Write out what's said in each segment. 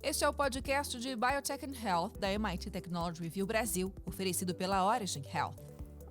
Este é o podcast de Biotech and Health da MIT Technology Review Brasil, oferecido pela Origin Health.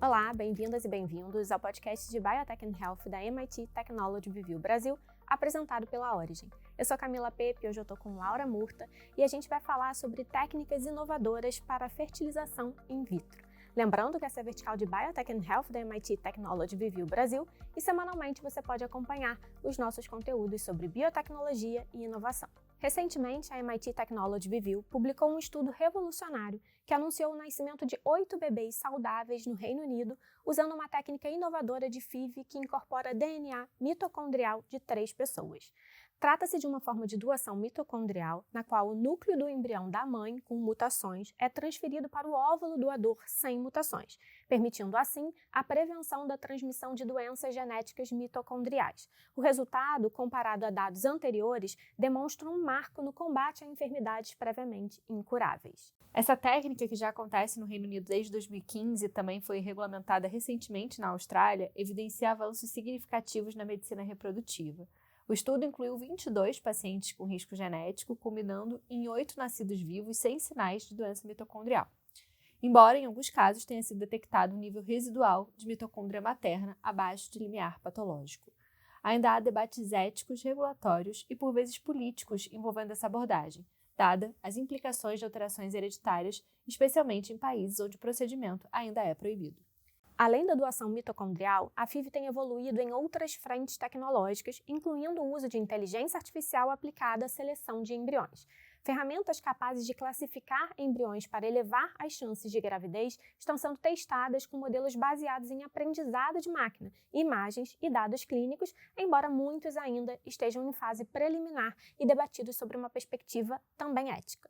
Olá, bem-vindas e bem-vindos ao podcast de Biotech and Health da MIT Technology Review Brasil, apresentado pela Origin. Eu sou Camila Pepe, hoje eu estou com Laura Murta e a gente vai falar sobre técnicas inovadoras para a fertilização in vitro. Lembrando que essa é a vertical de Biotech and Health da MIT Technology Review Brasil e semanalmente você pode acompanhar os nossos conteúdos sobre biotecnologia e inovação. Recentemente, a MIT Technology Review publicou um estudo revolucionário que anunciou o nascimento de 8 bebês saudáveis no Reino Unido usando uma técnica inovadora de FIV que incorpora DNA mitocondrial de 3 pessoas. Trata-se de uma forma de doação mitocondrial, na qual o núcleo do embrião da mãe, com mutações, é transferido para o óvulo doador sem mutações, permitindo assim a prevenção da transmissão de doenças genéticas mitocondriais. O resultado, comparado a dados anteriores, demonstra um marco no combate a enfermidades previamente incuráveis. Essa técnica, que já acontece no Reino Unido desde 2015 e também foi regulamentada recentemente na Austrália, evidencia avanços significativos na medicina reprodutiva. O estudo incluiu 22 pacientes com risco genético, culminando em 8 nascidos vivos sem sinais de doença mitocondrial. Embora, em alguns casos, tenha sido detectado um nível residual de mitocôndria materna abaixo de limiar patológico. Ainda há debates éticos, regulatórios e, por vezes, políticos envolvendo essa abordagem, dada as implicações de alterações hereditárias, especialmente em países onde o procedimento ainda é proibido. Além da doação mitocondrial, a FIV tem evoluído em outras frentes tecnológicas, incluindo o uso de inteligência artificial aplicada à seleção de embriões. Ferramentas capazes de classificar embriões para elevar as chances de gravidez estão sendo testadas com modelos baseados em aprendizado de máquina, imagens e dados clínicos, embora muitos ainda estejam em fase preliminar e debatidos sobre uma perspectiva também ética.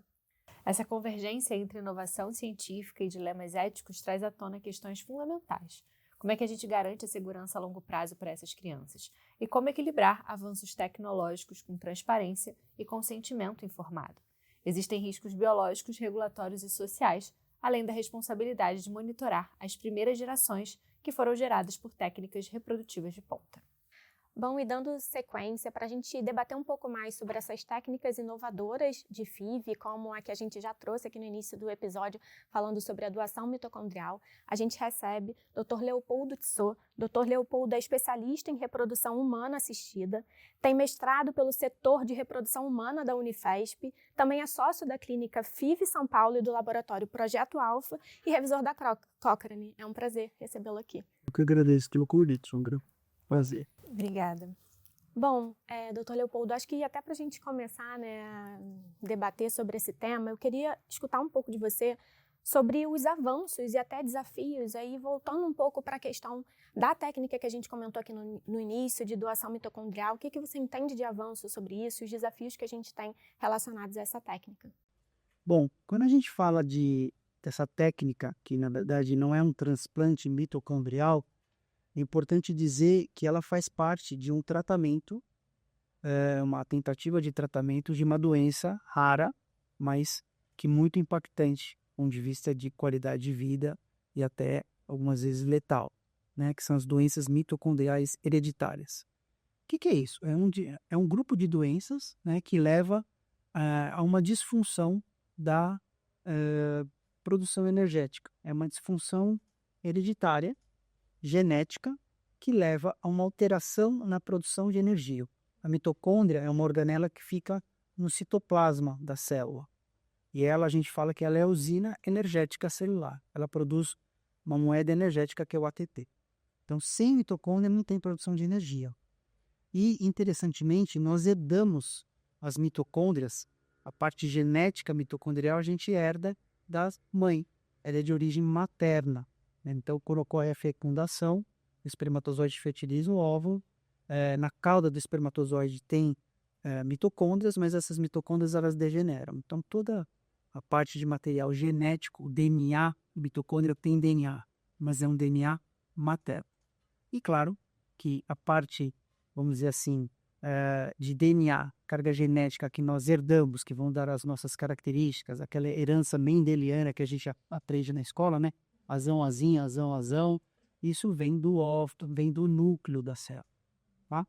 Essa convergência entre inovação científica e dilemas éticos traz à tona questões fundamentais. Como é que a gente garante a segurança a longo prazo para essas crianças? E como equilibrar avanços tecnológicos com transparência e consentimento informado? Existem riscos biológicos, regulatórios e sociais, além da responsabilidade de monitorar as primeiras gerações que foram geradas por técnicas reprodutivas de ponta. Bom, e dando sequência para a gente debater um pouco mais sobre essas técnicas inovadoras de FIV, como a que a gente já trouxe aqui no início do episódio, falando sobre a doação mitocondrial, a gente recebe Dr. Leopoldo Tissot. Dr. Leopoldo é especialista em reprodução humana assistida, tem mestrado pelo setor de reprodução humana da Unifesp, também é sócio da clínica FIV São Paulo e do laboratório Projeto Alfa e revisor da Cochrane. É um prazer recebê-lo aqui. Eu que agradeço pelo convite, um grande prazer. Obrigada. Bom, Dr. Leopoldo, acho que até para a gente começar, a debater sobre esse tema, eu queria escutar um pouco de você sobre os avanços e até desafios, aí voltando um pouco para a questão da técnica que a gente comentou aqui no início, de doação mitocondrial. O que você entende de avanço sobre isso, os desafios que a gente tem relacionados a essa técnica? Bom, quando a gente fala dessa técnica, que na verdade não é um transplante mitocondrial, é importante dizer que ela faz parte de um tratamento, uma tentativa de tratamento de uma doença rara, mas que muito impactante, do ponto de vista de qualidade de vida e até algumas vezes letal, né, que são as doenças mitocondriais hereditárias. O que é isso? É um grupo de doenças, né, que leva a uma disfunção da produção energética. É uma disfunção hereditária, genética, que leva a uma alteração na produção de energia. A mitocôndria é uma organela que fica no citoplasma da célula. E a gente fala que ela é a usina energética celular. Ela produz uma moeda energética que é o ATP. Então, sem mitocôndria não tem produção de energia. E, interessantemente, nós herdamos as mitocôndrias, a parte genética mitocondrial a gente herda da mãe. Ela é de origem materna. Então, quando ocorre a fecundação, o espermatozoide fertiliza o óvulo. Na cauda do espermatozoide tem mitocôndrias, mas essas mitocôndrias elas degeneram. Então, toda a parte de material genético, o DNA, o mitocôndria tem DNA, mas é um DNA materno. E claro que a parte, vamos dizer assim, de DNA, carga genética que nós herdamos, que vão dar as nossas características, aquela herança mendeliana que a gente aprende na escola, né? Azão, azinha, azão, azão. Isso vem do óvulo, vem do núcleo da célula. Tá?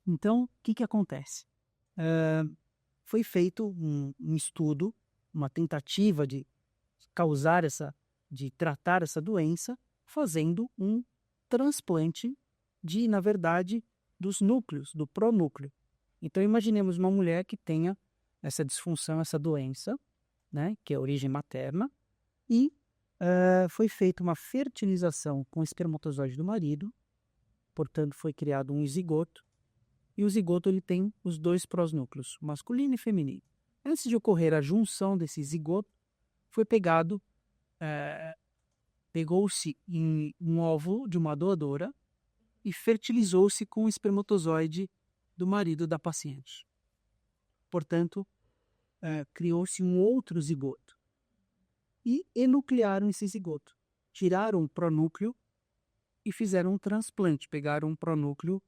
Então, o que acontece? foi feito um estudo, uma tentativa de tratar essa doença, fazendo um transplante na verdade, dos núcleos, do pronúcleo. Então, imaginemos uma mulher que tenha essa disfunção, essa doença, né, que é a origem materna, e foi feita uma fertilização com o espermatozoide do marido, portanto, foi criado um zigoto, e o zigoto ele tem os 2 prosnúcleos, masculino e feminino. Antes de ocorrer a junção desse zigoto, foi pegou-se em um óvulo de uma doadora e fertilizou-se com o espermatozoide do marido da paciente. Portanto, criou-se um outro zigoto. E enuclearam esse zigoto. Tiraram o pronúcleo e fizeram um transplante. Pegaram um pronúcleo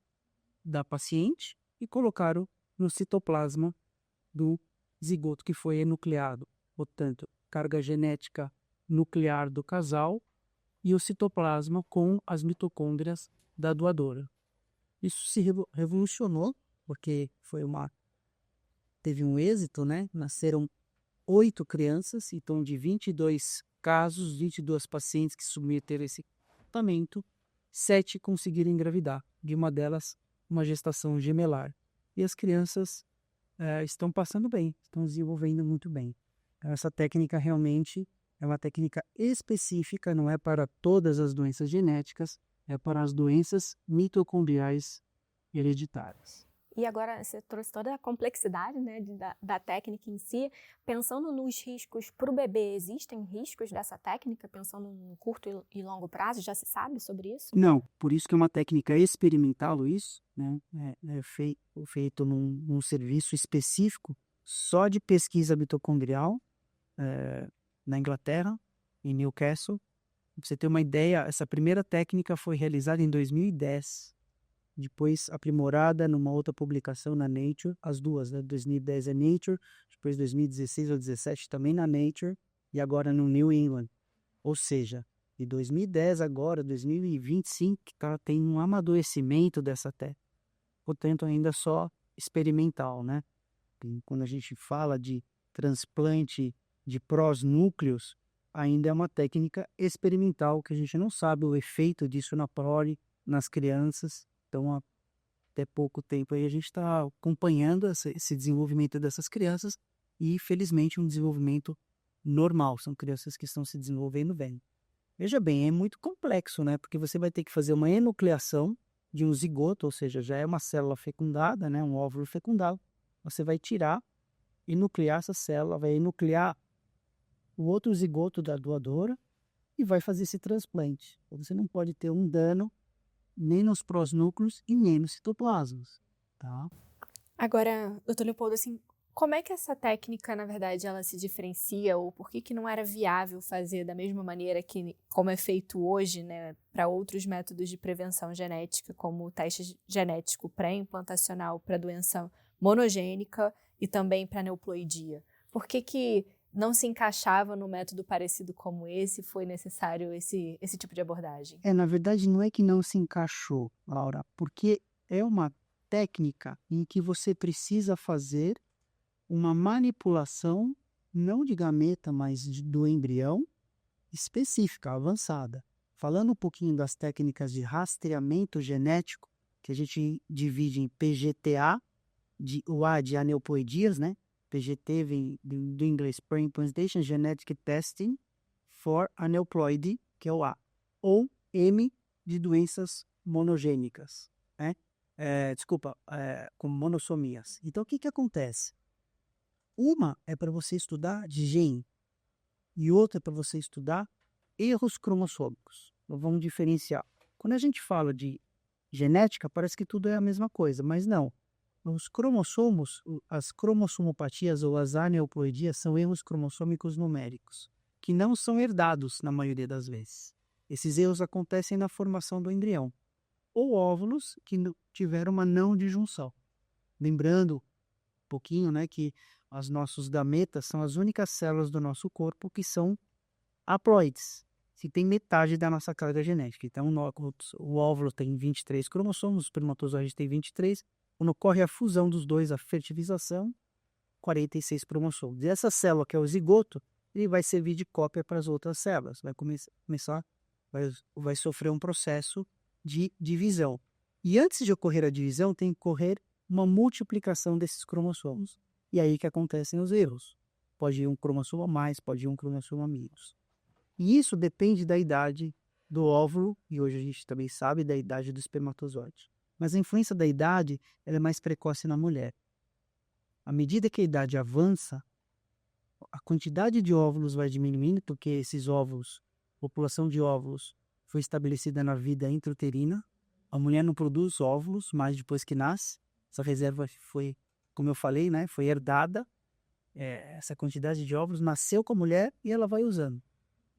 da paciente e colocaram no citoplasma do zigoto que foi enucleado. Portanto, carga genética nuclear do casal e o citoplasma com as mitocôndrias da doadora. Isso se revolucionou, porque teve um êxito, né? Nasceram 8 crianças, então de 22 casos, 22 pacientes que submeteram esse tratamento, 7 conseguiram engravidar, de uma delas uma gestação gemelar. E as crianças estão passando bem, estão desenvolvendo muito bem. Então, essa técnica realmente é uma técnica específica, não é para todas as doenças genéticas, é para as doenças mitocondriais hereditárias. E agora você trouxe toda a complexidade, né, da técnica em si. Pensando nos riscos para o bebê, existem riscos dessa técnica? Pensando no curto e longo prazo, já se sabe sobre isso? Não, por isso que é uma técnica experimental, Luiz, né? Feito num serviço específico só de pesquisa mitocondrial na Inglaterra, em Newcastle. Pra você ter uma ideia, essa primeira técnica foi realizada em 2010, depois aprimorada numa outra publicação na Nature, as duas, né? 2010 é Nature, depois 2016 ou 2017 também na Nature, e agora no New England. Ou seja, de 2010 agora, 2025, tem um amadurecimento dessa técnica, portanto ainda só experimental, né? Quando a gente fala de transplante de prosnúcleos, ainda é uma técnica experimental, que a gente não sabe o efeito disso na prole, nas crianças. Então, até pouco tempo aí a gente está acompanhando esse desenvolvimento dessas crianças e, felizmente, um desenvolvimento normal. São crianças que estão se desenvolvendo bem. Veja bem, é muito complexo, né? Porque você vai ter que fazer uma enucleação de um zigoto, ou seja, já é uma célula fecundada, né? Um óvulo fecundado. Você vai tirar, enuclear essa célula, vai enuclear o outro zigoto da doadora e vai fazer esse transplante. Você não pode ter um dano nem nos prosnúcleos e nem nos citoplasmas, tá? Agora, doutor Leopoldo, assim, como é que essa técnica, na verdade, ela se diferencia, ou por que não era viável fazer da mesma maneira que, como é feito hoje, né, para outros métodos de prevenção genética, como o teste genético pré-implantacional para doença monogênica e também para aneuploidia? Por que não se encaixava no método parecido como esse, foi necessário esse tipo de abordagem? Na verdade, não é que não se encaixou, Laura, porque é uma técnica em que você precisa fazer uma manipulação, não de gameta, mas do embrião, específica, avançada. Falando um pouquinho das técnicas de rastreamento genético, que a gente divide em PGTA, o A de aneuploidias, né? PGT vem do inglês Pre-Implantation Genetic Testing for Aneuploidy, que é o A. Ou M de doenças monogênicas, né? Com monossomias. Então, o que acontece? Uma é para você estudar de gene e outra é para você estudar erros cromossômicos. Então, vamos diferenciar. Quando a gente fala de genética, parece que tudo é a mesma coisa, mas não. Os cromossomos, as cromossomopatias ou as aneuploidias são erros cromossômicos numéricos, que não são herdados na maioria das vezes. Esses erros acontecem na formação do embrião, ou óvulos que tiveram uma não disjunção. Lembrando um pouquinho, né, que os nossos gametas são as únicas células do nosso corpo que são haploides, que tem metade da nossa carga genética. Então, o óvulo tem 23 cromossomos, o espermatozoide tem 23. Quando ocorre a fusão dos dois, a fertilização, 46 cromossomos. E essa célula, que é o zigoto, ele vai servir de cópia para as outras células. Vai sofrer um processo de divisão. E antes de ocorrer a divisão, tem que ocorrer uma multiplicação desses cromossomos. E aí que acontecem os erros. Pode ir um cromossomo a mais, pode ir um cromossomo a menos. E isso depende da idade do óvulo, e hoje a gente também sabe da idade do espermatozoide. Mas a influência da idade ela é mais precoce na mulher. À medida que a idade avança, a quantidade de óvulos vai diminuindo, porque esses óvulos, população de óvulos, foi estabelecida na vida intrauterina. A mulher não produz óvulos mais depois que nasce. Essa reserva foi, como eu falei, né, foi herdada. Essa quantidade de óvulos nasceu com a mulher e ela vai usando.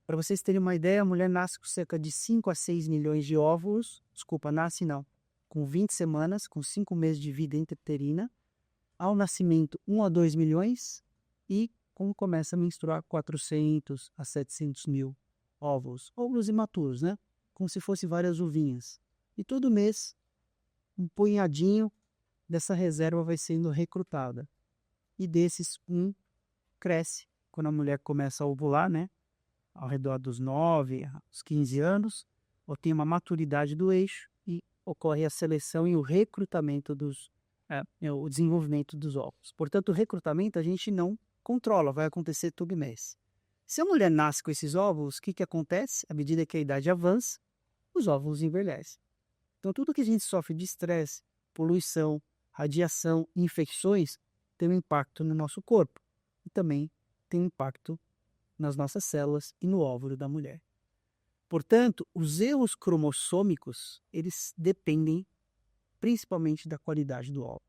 Para vocês terem uma ideia, a mulher nasce com cerca de 5 a 6 milhões de óvulos. Desculpa, nasce não. Com 20 semanas, com 5 meses de vida intrauterina. Ao nascimento, 1 a 2 milhões. E quando começa a menstruar, 400 a 700 mil óvulos. Óvulos imaturos, né? Como se fossem várias uvinhas. E todo mês, um punhadinho dessa reserva vai sendo recrutada. E desses, um cresce quando a mulher começa a ovular, né? Ao redor dos 9 aos 15 anos, ou tem uma maturidade do eixo e ocorre a seleção e o recrutamento o desenvolvimento dos óvulos. Portanto, o recrutamento a gente não controla, vai acontecer todo mês. Se a mulher nasce com esses óvulos, o que acontece? À medida que a idade avança, os óvulos envelhecem. Então, tudo que a gente sofre de estresse, poluição, radiação, infecções, tem um impacto no nosso corpo. E também tem um impacto nas nossas células e no óvulo da mulher. Portanto, os erros cromossômicos, eles dependem principalmente da qualidade do óvulo.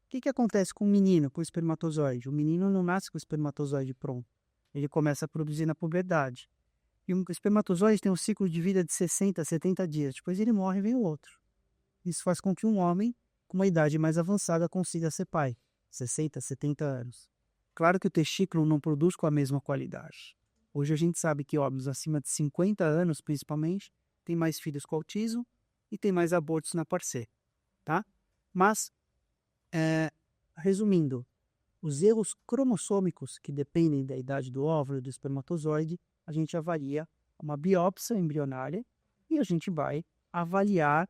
O que acontece com o menino, com o espermatozoide? O menino não nasce com o espermatozoide pronto. Ele começa a produzir na puberdade. E o espermatozoide tem um ciclo de vida de 60 a 70 dias. Depois ele morre e vem o outro. Isso faz com que um homem com uma idade mais avançada consiga ser pai. 60, 70 anos. Claro que o testículo não produz com a mesma qualidade. Hoje a gente sabe que homens acima de 50 anos, principalmente, têm mais filhos com autismo e têm mais abortos na parceira. Tá? Mas, resumindo, os erros cromossômicos que dependem da idade do óvulo e do espermatozoide, a gente avalia uma biópsia embrionária e a gente vai avaliar,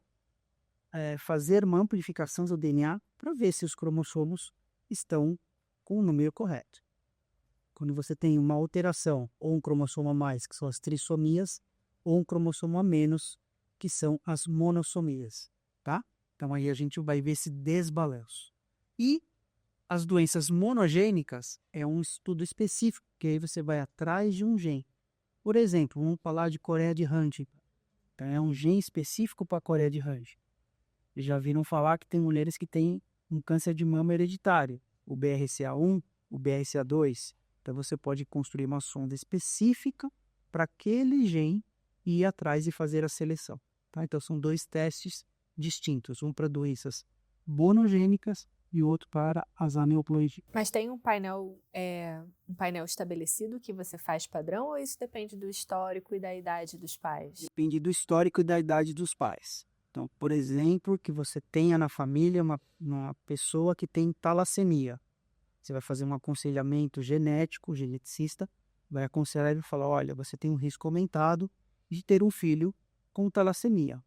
fazer uma amplificação do DNA para ver se os cromossomos estão com o número correto. Quando você tem uma alteração, ou um cromossomo a mais, que são as trissomias, ou um cromossomo a menos, que são as monossomias, tá? Então aí a gente vai ver esse desbalanço. E as doenças monogênicas é um estudo específico, que aí você vai atrás de um gene. Por exemplo, vamos falar de Coreia de Huntington. Então é um gene específico para a Coreia de Huntington. Já viram falar que tem mulheres que têm um câncer de mama hereditário, o BRCA1, o BRCA2. Então você pode construir uma sonda específica para aquele gene e ir atrás e fazer a seleção. Tá? Então são 2 testes distintos, um para doenças monogênicas e outro para as aneuploidias. Mas tem um painel estabelecido que você faz padrão ou isso depende do histórico e da idade dos pais? Depende do histórico e da idade dos pais. Então, por exemplo, que você tenha na família uma pessoa que tem talassemia. Você vai fazer um aconselhamento genético, o geneticista vai aconselhar e falar, olha, você tem um risco aumentado de ter um filho com talassemia.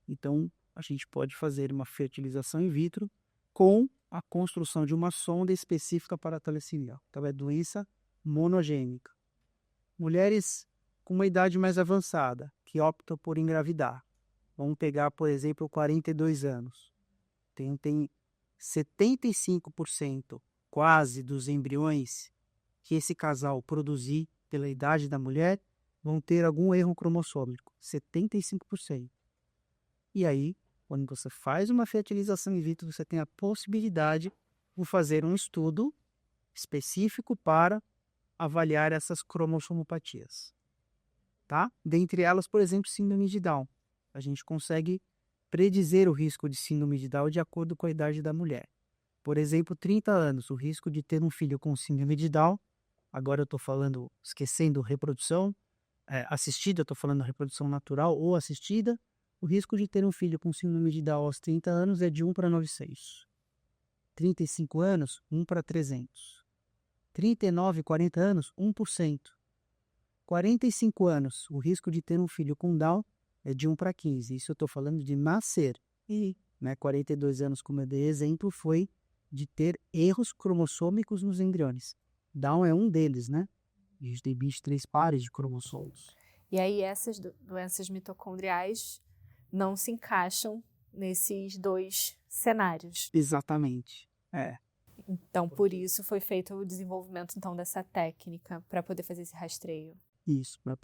Então, a gente pode fazer uma fertilização in vitro com a construção de uma sonda específica para a talassemia. Então, é doença monogênica. Mulheres com uma idade mais avançada, que optam por engravidar. Vamos pegar, por exemplo, 42 anos. Tem 75% quase dos embriões que esse casal produzir pela idade da mulher vão ter algum erro cromossômico. 75%. E aí, quando você faz uma fertilização in vitro, você tem a possibilidade de fazer um estudo específico para avaliar essas cromossomopatias. Tá? Dentre elas, por exemplo, síndrome de Down. A gente consegue predizer o risco de síndrome de Down de acordo com a idade da mulher. Por exemplo, 30 anos, o risco de ter um filho com síndrome de Down, agora eu estou falando, esquecendo reprodução assistida, eu estou falando reprodução natural ou assistida, o risco de ter um filho com síndrome de Down aos 30 anos é de 1 para 9,6. 35 anos, 1 para 300. 39, 40 anos, 1%. 45 anos, o risco de ter um filho com Down é de 1 para 15. Isso eu estou falando de nascer. E 42 anos, como eu dei exemplo, foi de ter erros cromossômicos nos embriões. Down é um deles, né? A gente tem 23 pares de cromossomos. E aí essas doenças mitocondriais não se encaixam nesses dois cenários. Exatamente. Então, por isso foi feito o desenvolvimento então dessa técnica para poder fazer esse rastreio. Isso, para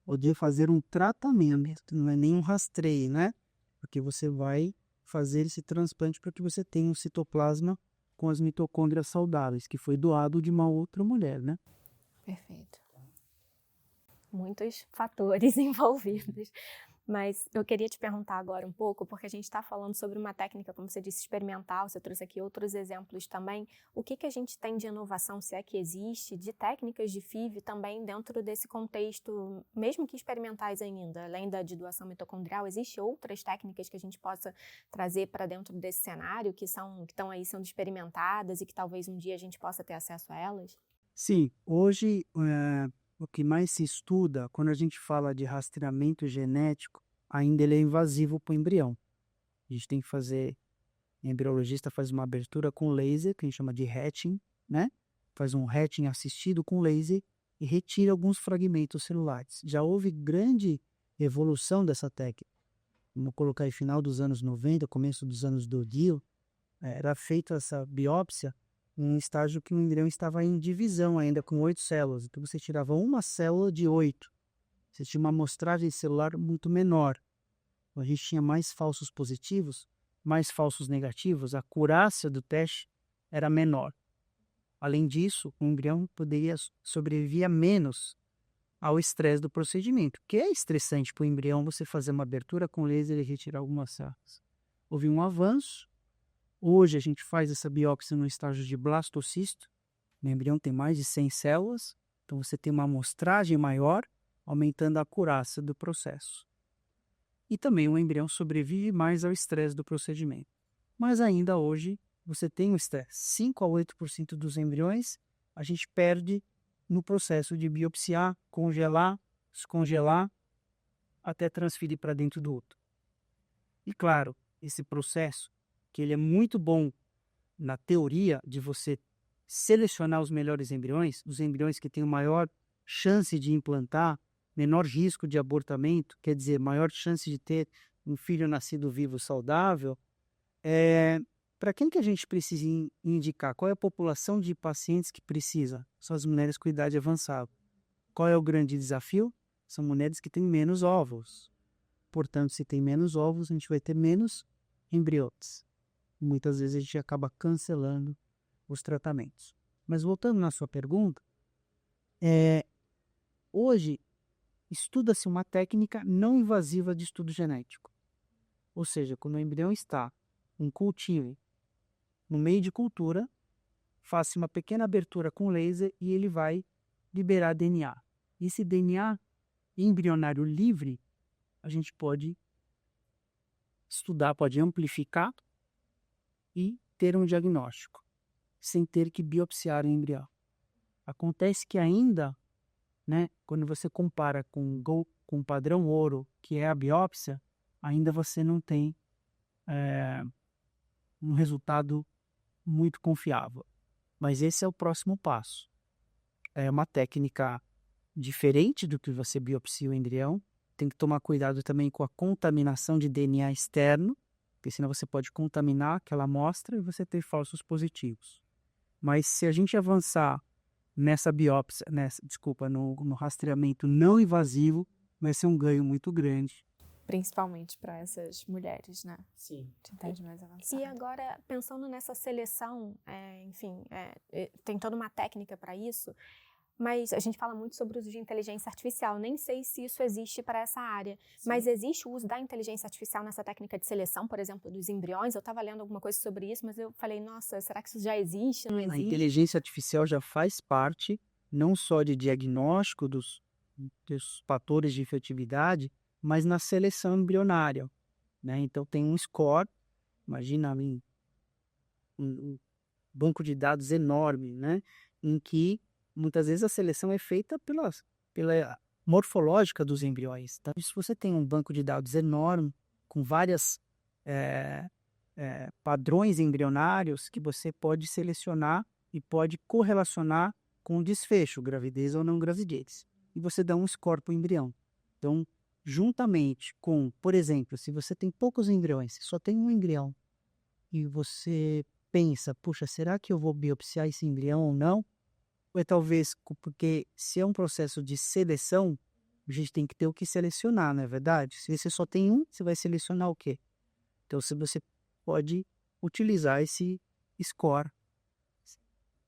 poder fazer um tratamento, não é nem um rastreio, né? Porque você vai fazer esse transplante para que você tenha um citoplasma com as mitocôndrias saudáveis, que foi doado de uma outra mulher, né? Perfeito. Muitos fatores envolvidos. Mas eu queria te perguntar agora um pouco, porque a gente está falando sobre uma técnica, como você disse, experimental, você trouxe aqui outros exemplos também. O que a gente tem de inovação, se é que existe, de técnicas de FIV também dentro desse contexto, mesmo que experimentais ainda, além de doação mitocondrial, existem outras técnicas que a gente possa trazer para dentro desse cenário, que estão aí sendo experimentadas e que talvez um dia a gente possa ter acesso a elas? Sim, hoje o que mais se estuda, quando a gente fala de rastreamento genético, ainda ele é invasivo para o embrião. A gente tem que fazer, o embriologista faz uma abertura com laser, que a gente chama de hatching, né? Faz um hatching assistido com laser e retira alguns fragmentos celulares. Já houve grande evolução dessa técnica. Vamos colocar aí final dos anos 90, começo dos anos 2000, era feita essa biópsia em um estágio que o embrião estava em divisão ainda, com 8 células. Então você tirava uma célula de 8. Você tinha uma amostragem celular muito menor. A gente tinha mais falsos positivos, mais falsos negativos. A acurácia do teste era menor. Além disso, o embrião poderia sobreviver menos ao estresse do procedimento, que é estressante para o embrião você fazer uma abertura com laser e retirar algumas células. Houve um avanço. Hoje a gente faz essa biópsia no estágio de blastocisto. O embrião tem mais de 100 células, então você tem uma amostragem maior, aumentando a acurácia do processo. E também o embrião sobrevive mais ao estresse do procedimento. Mas ainda hoje você tem o estresse. 5 a 8% dos embriões a gente perde no processo de biopsiar, congelar, descongelar, até transferir para dentro do útero. E claro, esse processo, que ele é muito bom na teoria de você selecionar os melhores embriões, os embriões que têm maior chance de implantar, menor risco de abortamento, quer dizer, maior chance de ter um filho nascido vivo saudável. Para quem que a gente precisa indicar? Qual é a população de pacientes que precisa? São as mulheres com idade avançada. Qual é o grande desafio? São mulheres que têm menos óvulos. Portanto, se tem menos óvulos, a gente vai ter menos embriões. Muitas vezes a gente acaba cancelando os tratamentos. Mas voltando na sua pergunta, hoje estuda-se uma técnica não invasiva de estudo genético. Ou seja, quando o embrião está em cultivo, no meio de cultura, faça uma pequena abertura com laser e ele vai liberar DNA. Esse DNA embrionário livre, a gente pode estudar, pode amplificar e ter um diagnóstico, sem ter que biopsiar o embrião. Acontece que ainda, quando você compara com o padrão ouro, que é a biópsia, ainda você não tem um resultado muito confiável. Mas esse é o próximo passo. É uma técnica diferente do que você biopsia o embrião. Tem que tomar cuidado também com a contaminação de DNA externo, porque senão você pode contaminar aquela amostra e você ter falsos positivos. Mas se a gente avançar nessa biópsia, no rastreamento não invasivo, vai ser um ganho muito grande. Principalmente para essas mulheres, né? Sim. De idade mais avançada. E agora, pensando nessa seleção, tem toda uma técnica para isso, mas a gente fala muito sobre o uso de inteligência artificial. Nem sei se isso existe para essa área, sim, mas existe o uso da inteligência artificial nessa técnica de seleção, por exemplo, dos embriões? Eu estava lendo alguma coisa sobre isso, mas eu falei, nossa, será que isso já existe? Não existe? A inteligência artificial já faz parte não só de diagnóstico dos fatores de fertilidade, mas na seleção embrionária, né? Então tem um score, imagina banco de dados enorme, né? Em que muitas vezes a seleção é feita pela morfológica dos embriões. Então, se você tem um banco de dados enorme, com várias padrões embrionários que você pode selecionar e pode correlacionar com o desfecho, gravidez ou não gravidez. E você dá um score para o embrião. Então, juntamente com, por exemplo, se você tem poucos embriões, só tem um embrião, e você pensa, puxa, será que eu vou biopsiar esse embrião ou não? Ou é talvez porque se é um processo de seleção, a gente tem que ter o que selecionar, não é verdade? Se você só tem um, você vai selecionar o quê? Então, se você pode utilizar esse score,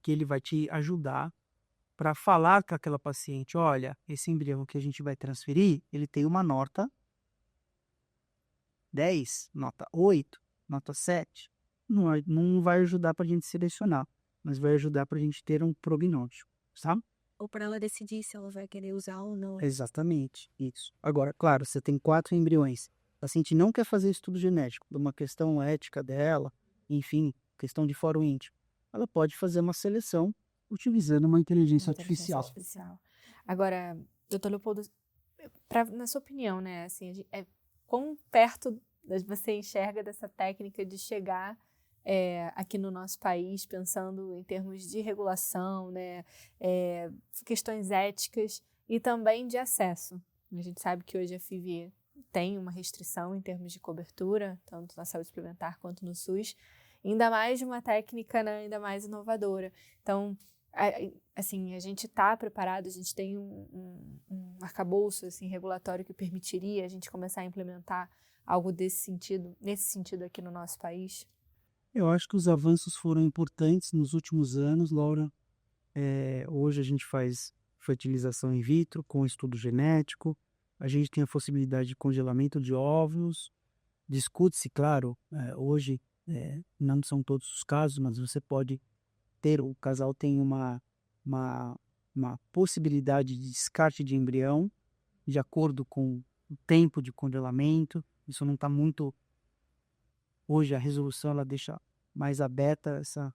que ele vai te ajudar para falar com aquela paciente, olha, esse embrião que a gente vai transferir, ele tem uma nota 10, nota 8, nota 7. Não vai ajudar para a gente selecionar, mas vai ajudar para a gente ter um prognóstico, sabe? Ou para ela decidir se ela vai querer usar ou não. Exatamente, isso. Agora, claro, você tem 4 embriões. A paciente não quer fazer estudo genético, por uma questão ética dela, enfim, questão de fórum íntimo. Ela pode fazer uma seleção utilizando uma inteligência artificial. Agora, doutor Leopoldo, na sua opinião, né, assim, quão perto você enxerga dessa técnica de chegar aqui no nosso país, pensando em termos de regulação, né, questões éticas e também de acesso? A gente sabe que hoje a FIV tem uma restrição em termos de cobertura, tanto na saúde suplementar quanto no SUS, ainda mais de uma técnica, né, ainda mais inovadora. Então, assim, a gente está preparado, a gente tem um arcabouço assim, regulatório que permitiria a gente começar a implementar algo nesse sentido aqui no nosso país? Eu acho que os avanços foram importantes nos últimos anos, Laura. Hoje a gente faz fertilização in vitro com estudo genético, a gente tem a possibilidade de congelamento de óvulos, discute-se, claro, hoje não são todos os casos, mas você pode o casal tem uma possibilidade de descarte de embrião de acordo com o tempo de congelamento. Isso não está muito... Hoje a resolução ela deixa mais aberta essa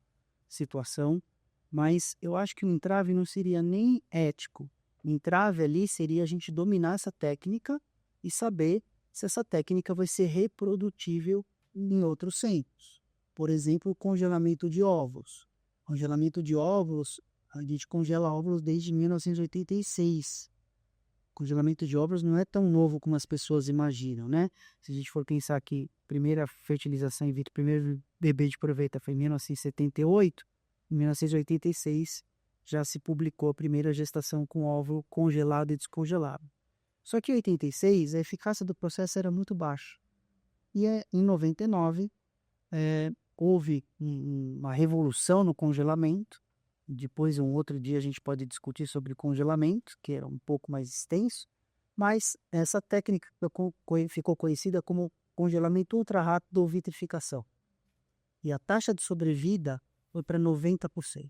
situação, mas eu acho que o entrave não seria nem ético. O entrave ali seria a gente dominar essa técnica e saber se essa técnica vai ser reprodutível em outros centros. Por exemplo, o congelamento de óvulos. Congelamento de óvulos, a gente congela óvulos desde 1986. Congelamento de óvulos não é tão novo como as pessoas imaginam, né? Se a gente for pensar que a primeira fertilização in vitro, o primeiro bebê de proveta foi em 1978, em 1986 já se publicou a primeira gestação com óvulo congelado e descongelado. Só que em 86 a eficácia do processo era muito baixa. E em 99 houve uma revolução no congelamento. Depois, um outro dia, a gente pode discutir sobre congelamento, que era um pouco mais extenso, mas essa técnica ficou conhecida como congelamento ultra rápido ou vitrificação. E a taxa de sobrevida foi para 90%.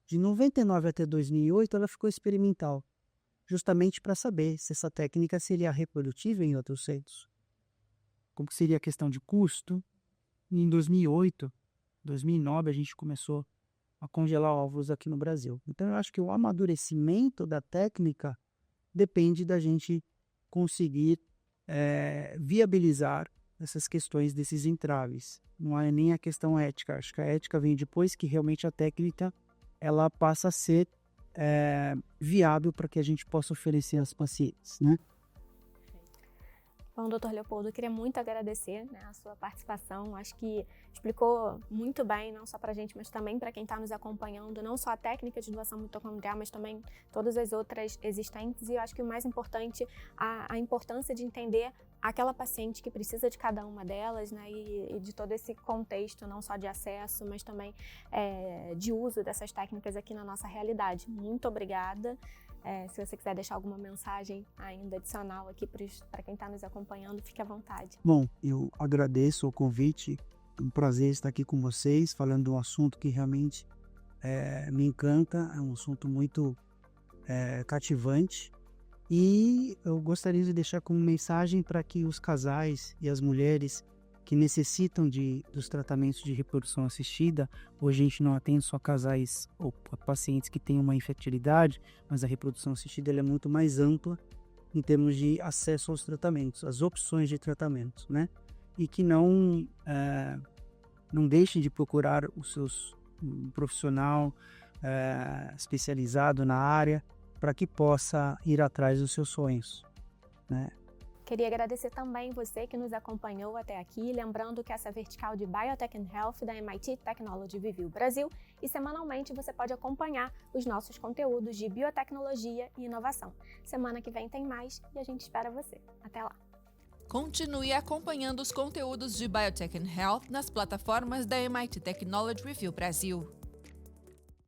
De 99 até 2008, ela ficou experimental, justamente para saber se essa técnica seria reprodutível em outros centros. Como seria a questão de custo. Em 2008, 2009, a gente começou a congelar óvulos aqui no Brasil. Então, eu acho que o amadurecimento da técnica depende da gente conseguir viabilizar essas questões desses entraves. Não é nem a questão ética. Acho que a ética vem depois que realmente a técnica ela passa a ser viável para que a gente possa oferecer aos pacientes, né? Bom, doutor Leopoldo, eu queria muito agradecer, né, a sua participação. Acho que explicou muito bem, não só para a gente, mas também para quem está nos acompanhando, não só a técnica de doação mitocondrial, mas também todas as outras existentes. E eu acho que o mais importante, a importância de entender aquela paciente que precisa de cada uma delas, né, e de todo esse contexto, não só de acesso, mas também de uso dessas técnicas aqui na nossa realidade. Muito obrigada. Se você quiser deixar alguma mensagem ainda adicional aqui para quem está nos acompanhando, fique à vontade. Bom, eu agradeço o convite, é um prazer estar aqui com vocês, falando de um assunto que realmente me encanta, é um assunto muito cativante, e eu gostaria de deixar como mensagem para que os casais e as mulheres que necessitam dos tratamentos de reprodução assistida. Hoje a gente não atende só casais ou pacientes que têm uma infertilidade, mas a reprodução assistida ela é muito mais ampla em termos de acesso aos tratamentos, as opções de tratamento, né? E que não deixem de procurar um profissional especializado na área para que possa ir atrás dos seus sonhos, né? Queria agradecer também você que nos acompanhou até aqui, lembrando que essa é a vertical de Biotech and Health da MIT Technology Review Brasil e semanalmente você pode acompanhar os nossos conteúdos de biotecnologia e inovação. Semana que vem tem mais e a gente espera você. Até lá! Continue acompanhando os conteúdos de Biotech and Health nas plataformas da MIT Technology Review Brasil.